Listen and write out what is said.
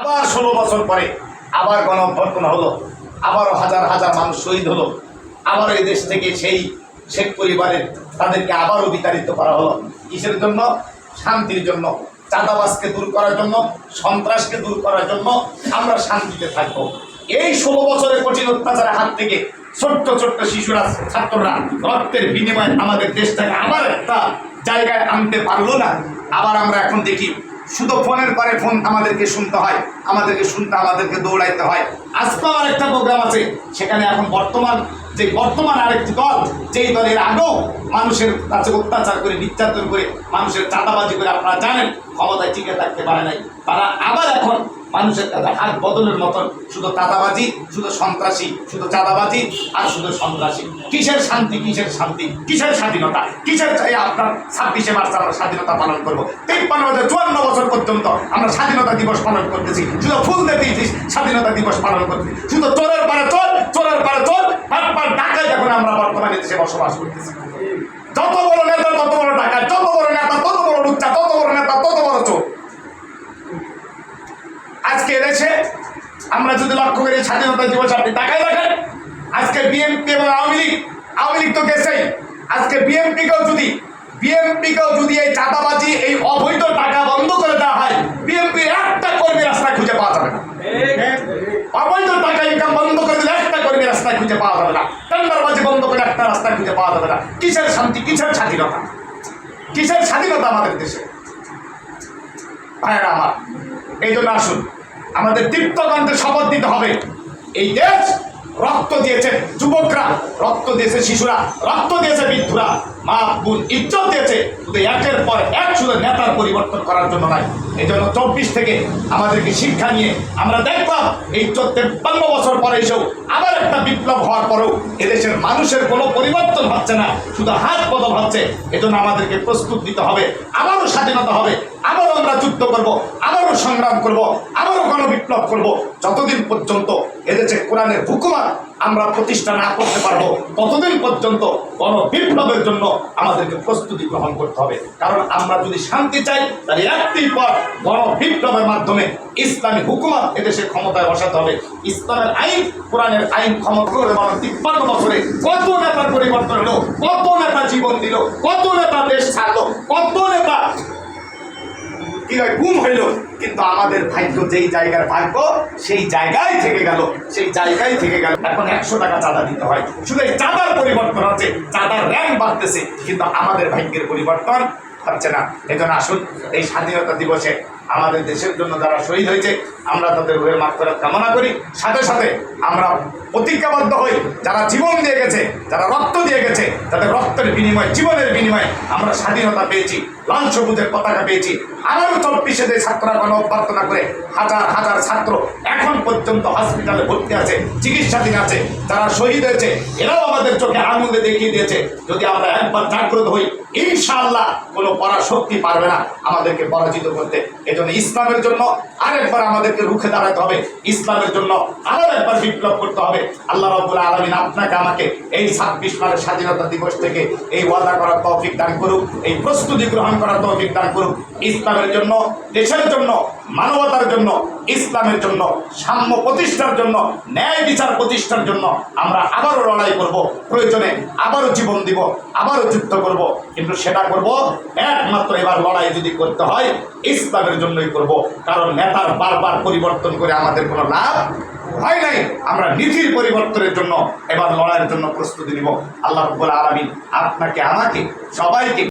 আবার 16 বছর পরে আবার গণঅভ্যুত্থান হলো, আবারও হাজার হাজার মানুষ শহীদ হলো, আবার এই দেশ থেকে সেই শেখ পরিবারের তাদেরকে আবারও বিতাড়িত করা হলো। কিসের জন্য? শান্তির জন্য, চাঁদাবাজকে দূর করার জন্য, সন্ত্রাসকে দূর করার জন্য আমরা শান্তিতে থাকবো। এই 16 বছরের কঠিন অত্যাচারের হাত থেকে ছোট্ট ছোট্ট শিশুরা, ছাত্ররা রক্তের বিনিময়ে আমাদের দেশটাকে আবার একটা জায়গায় আনতে পারলো না। আবার আমরা এখন দেখি শুধু ফোনের পরে ফোন আমাদেরকে শুনতে হয়, আমাদেরকে দৌড়াইতে হয়। আজকে আমার একটা প্রোগ্রাম আছে, সেখানে এখন বর্তমান আরেকটি দল, যেই দলের আগেও মানুষের কাছে অত্যাচার করে, নির্যাতন করে, মানুষের চাঁদাবাজি করে, আপনারা জানেন ক্ষমতায় টিকে থাকতে পারে নাই, তারা আবার এখন মানুষের কাছে হাত বদলের মতন শুধু চাঁদাবাজি, শুধু সন্ত্রাসী, শুধু চাঁদাবাজি আর শুধু সন্ত্রাসী। কিসের শান্তি, কিসের শান্তি, কিসের স্বাধীনতা, কিসের আপনার 26শে মার্চ আমরা স্বাধীনতা পালন করবো? 54 বছর পর্যন্ত আমরা স্বাধীনতা দিবস পালন করতেছি, শুধু ফুল দিতেছি স্বাধীনতা দিবস পালন করতেছি, শুধু চোরের পারে চোর, চোরের পারে চোর, ডাকায় যখন আমরা বর্তমানে দেশে বসবাস করতেছি। যত বড় নেতা তত বড় ডাকাত, যত বড় নেতা তত বড় লুচ্চা, তত বড় নেতা তত বড় চোর। আজকে এদেশে আমরা যদি লক্ষ্য করি স্বাধীনতা দিবস আপনি তাকায় দেখেন, আজকে বিএনপি এবং আওয়ামী লীগ তো গেছেই, আজকে বিএনপিকেও যদি এই চাঁদাবাজি, এই অবৈধ টাকা বন্ধ করে দেওয়া হয়, বিএনপির একটা কর্মী রাস্তায় খুঁজে পাওয়া যাবে না। অবৈধ টাকা ইনকাম বন্ধ করে দিলে একটা কর্মী রাস্তায় খুঁজে পাওয়া যাবে না। টেন্ডারবাজি বন্ধ করে একটা রাস্তায় খুঁজে পাওয়া যাবে না। কিসের শান্তি, কিসের স্বাধীনতা, কিসের স্বাধীনতা আমাদের দেশে? ভাইয়েরা আমার, এই জন্য আসুন আমাদের দীপ্তকণ্ঠে শপথ দিতে হবে। এই দেশ রক্ত দিয়েছে যুবকরা, রক্ত দিয়েছে শিশুরা, রক্ত দিয়েছে বৃদ্ধরা, মা বোন ইজ্জত দিয়েছে, শুধু একের পর এক শুধু নেতার পরিবর্তন করার জন্য নয়। এই জন্য 24 থেকে আমাদেরকে শিক্ষা নিয়ে আমরা দেখলাম এই 53 বছর পরে এসেও আবার একটা বিপ্লব হওয়ার পরেও এদেশের মানুষের কোনো পরিবর্তন হচ্ছে না, শুধু হাত বদল হচ্ছে। এজন্য আমাদেরকে প্রস্তুত দিতে হবে, আবারও স্বাধীনতা হবে, আবারও আমরা যুদ্ধ করব, আবারও সংগ্রাম করব, আবারও গণবিপ্লব করব। যতদিন পর্যন্ত এদেশে কোরআনের হুকুমত আমরা প্রতিষ্ঠা না করতে পারবো, ততদিন পর্যন্ত গণবিপ্লবের জন্য আমাদেরকে প্রস্তুতি গ্রহণ করতে হবে। কারণ আমরা যদি শান্তি চাই, তাহলে একটি পথ গণবিপ্লবের মাধ্যমে ইসলামী হুকুমত এদেশে ক্ষমতায় বসাতে হবে। ইসলামের আইন, কোরআনের আইন ক্ষমতা করে 53 বছরে কত নেতার পরিবর্তন হলো, কত নেতা জীবন দিল, কত নেতা দেশ ছাড়লো, কত নেতা গুম হইল, কিন্তু আমাদের ভাগ্য যেই জায়গার ভাগ্য সেই জায়গায় থেকে গেল, সেই জায়গায় থেকে গেল। এখন 100 টাকা চাঁদা দিতে হয়, শুধু এই চাঁদার পরিবর্তন হচ্ছে, চাঁদার র্যাঙ্ক বাড়তেছে, কিন্তু আমাদের ভাগ্যের পরিবর্তন হচ্ছে না। এজন্য আসুন এই স্বাধীনতা দিবসে আমাদের দেশের জন্য যারা শহীদ হয়েছে আমরা তাদের রুহের মাগফিরাত কামনা করি। সাথে সাথে আমরা প্রতিজ্ঞাবদ্ধ হই, যারা জীবন দিয়ে গেছে, যারা রক্ত দিয়ে গেছে, তাদের রক্তের বিনিময়ে, জীবনের বিনিময়ে আমরা স্বাধীনতা পেয়েছি, লাল সবুজের পতাকা পেয়েছি। আরও 24 যে ছাত্ররা গণঅভ্যুত্থান করে হাজার হাজার ছাত্র এখন পর্যন্ত হসপিটালে ভর্তি আছে, চিকিৎসাধীন আছে। যারা শহীদ হয়েছে এরাও আমাদের চোখে আঙুলে দেখিয়ে দিয়েছে, যদি আমরা একবার জাগ্রত হই, ইনশাআল্লাহ কোনো পরাশক্তি পারবে না আমাদেরকে পরাজিত করতে। এজন্য ইসলামের জন্য আরেকবার আমাদেরকে রুখে দাঁড়াতে হবে, ইসলামের জন্য আরও একবার বিপ্লব করতে হবে। আল্লাহ রাব্বুল আলামিন আপনাকে আমাকে এই 26 সালের স্বাধীনতা দিবস থেকে এই ওয়াদা করার তৌফিক দান করুক, এই প্রস্তুতি গ্রহণ করার তৌফিক দান করুক। ইসলামের জন্য, দেশের জন্য, মানবতার জন্য, ইসলামের জন্য, সাম্য প্রতিষ্ঠার জন্য, ন্যায় বিচার প্রতিষ্ঠার জন্য আমরা আবারও লড়াই করব, প্রয়োজনে আবারও জীবন দিব, আবারও যুদ্ধ করব। কিন্তু সেটা করব একমাত্র এবার লড়াই যদি করতে হয় ইসলামের জন্যই করব। কারণ নেতার বারবার পরিবর্তন করে আমাদের কোনো লাভ হয় নাই। আমরা নীতির পরিবর্তনের জন্য এবার লড়াইয়ের জন্য প্রস্তুতি নিব। আল্লাহ রাব্বুল আলামিন আপনাকে, আমাকে, সবাইকে